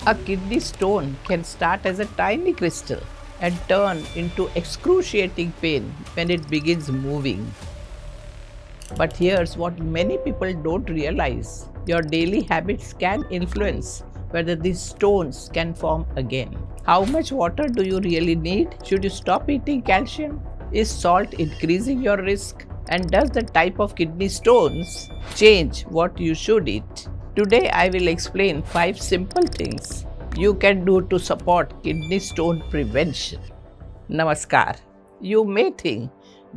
A kidney stone can start as a tiny crystal and turn into excruciating pain when it begins moving. But here's what many people don't realize: your daily habits can influence whether these stones can form again. How much water do you really need? Should you stop eating calcium? Is salt increasing your risk? And does the type of kidney stones change what you should eat? Today, I will explain 5 simple things you can do to support kidney stone prevention. Namaskar. You may think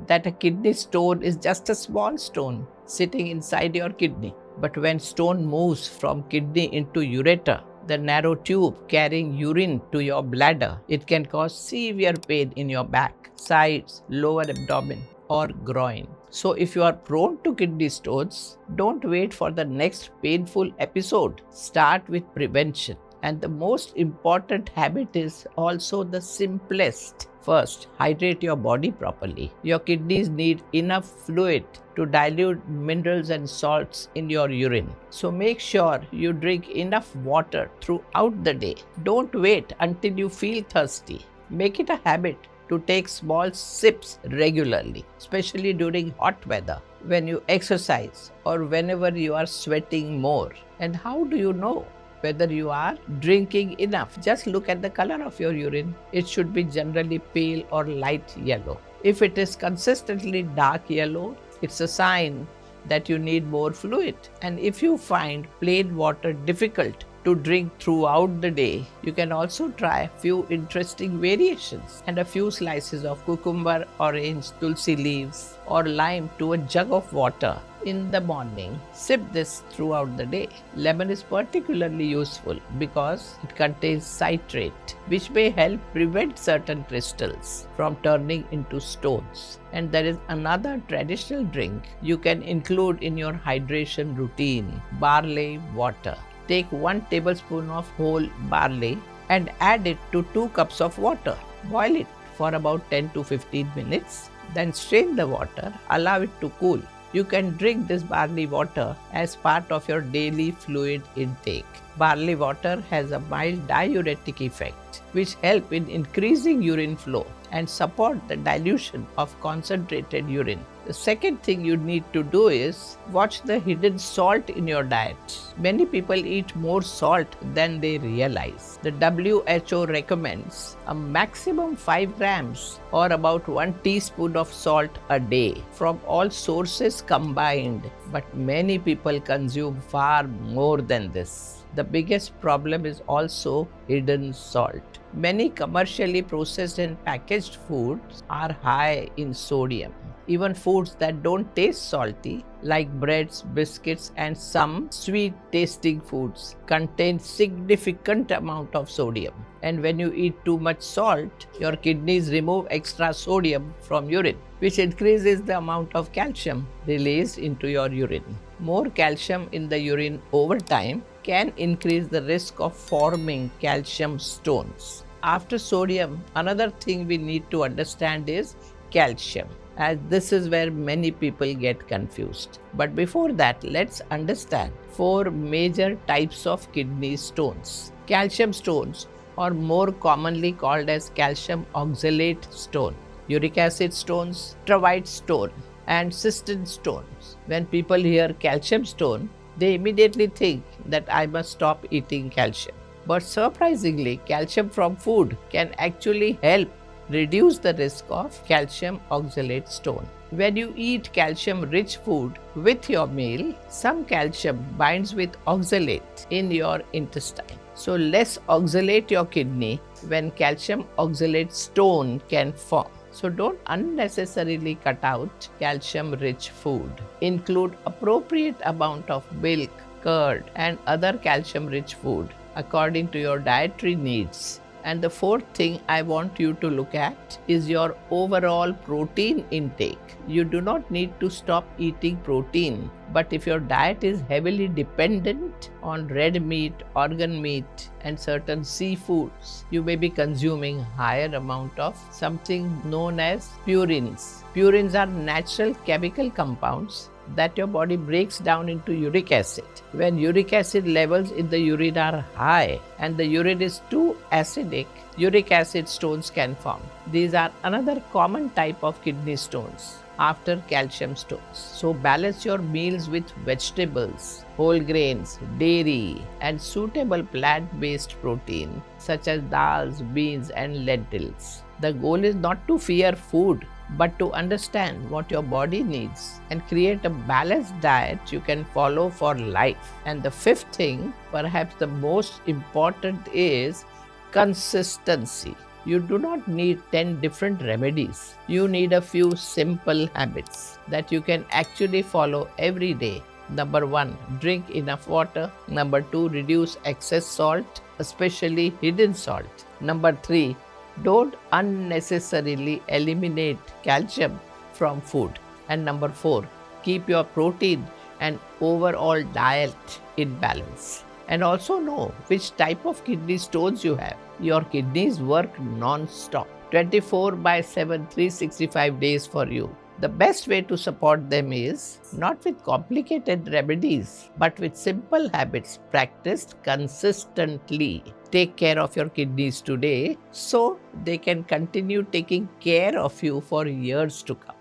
that a kidney stone is just a small stone sitting inside your kidney. But when stone moves from kidney into ureter, the narrow tube carrying urine to your bladder, it can cause severe pain in your back, sides, lower abdomen, or groin. So if you are prone to kidney stones, don't wait for the next painful episode. Start with prevention. And the most important habit is also the simplest. First, hydrate your body properly. Your kidneys need enough fluid to dilute minerals and salts in your urine. So make sure you drink enough water throughout the day. Don't wait until you feel thirsty. Make it a habit to take small sips regularly, especially during hot weather, when you exercise, or whenever you are sweating more. And how do you know whether you are drinking enough? Just look at the color of your urine. It should be generally pale or light yellow. If it is consistently dark yellow, it's a sign that you need more fluid. And if you find plain water difficult to drink throughout the day, you can also try a few interesting variations. And a few slices of cucumber, orange, tulsi leaves, or lime to a jug of water in the morning. Sip this throughout the day. Lemon is particularly useful because it contains citrate, which may help prevent certain crystals from turning into stones. And there is another traditional drink you can include in your hydration routine: barley water. Take 1 tablespoon of whole barley and add it to 2 cups of water. Boil it for about 10 to 15 minutes. Then strain the water, allow it to cool. You can drink this barley water as part of your daily fluid intake. Barley water has a mild diuretic effect, which helps in increasing urine flow and support the dilution of concentrated urine. The second thing you need to do is watch the hidden salt in your diet. Many people eat more salt than they realize. The WHO recommends a maximum 5 grams or about 1 teaspoon of salt a day from all sources combined. But many people consume far more than this. The biggest problem is also hidden salt. Many commercially processed and packaged foods are high in sodium. Even foods that don't taste salty, like breads, biscuits, and some sweet tasting foods, contain significant amount of sodium. And when you eat too much salt, your kidneys remove extra sodium from urine, which increases the amount of calcium released into your urine. More calcium in the urine over time can increase the risk of forming calcium stones. After sodium, another thing we need to understand is calcium, as this is where many people get confused. But before that, let's understand 4 major types of kidney stones. Calcium stones, or more commonly called as calcium oxalate stone, uric acid stones, Travite stone, and cystine stones. When people hear calcium stone, they immediately think that I must stop eating calcium. But surprisingly, calcium from food can actually help reduce the risk of calcium oxalate stone. When you eat calcium-rich food with your meal, some calcium binds with oxalate in your intestine. So less oxalate your kidney when calcium oxalate stone can form. So don't unnecessarily cut out calcium-rich food. Include appropriate amount of milk, curd, and other calcium-rich food according to your dietary needs. And the fourth thing I want you to look at is your overall protein intake. You do not need to stop eating protein, but if your diet is heavily dependent on red meat, organ meat, and certain seafoods, you may be consuming higher amount of something known as purines. Purines are natural chemical compounds that your body breaks down into uric acid. When uric acid levels in the urine are high and the urine is too acidic, uric acid stones can form. These are another common type of kidney stones after calcium stones. So balance your meals with vegetables, whole grains, dairy, and suitable plant-based protein such as dals, beans, and lentils. The goal is not to fear food, but to understand what your body needs and create a balanced diet you can follow for life. And the fifth thing, perhaps the most important, is consistency. You do not need 10 different remedies. You need a few simple habits that you can actually follow every day. Number 1, drink enough water. Number 2, reduce excess salt, especially hidden salt. Number 3, don't unnecessarily eliminate calcium from food. And number 4, keep your protein and overall diet in balance. And also know which type of kidney stones you have. Your kidneys work non-stop, 24/7, 365 days for you. The best way to support them is not with complicated remedies, but with simple habits practiced consistently. Take care of your kidneys today so they can continue taking care of you for years to come.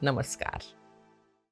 Namaskar.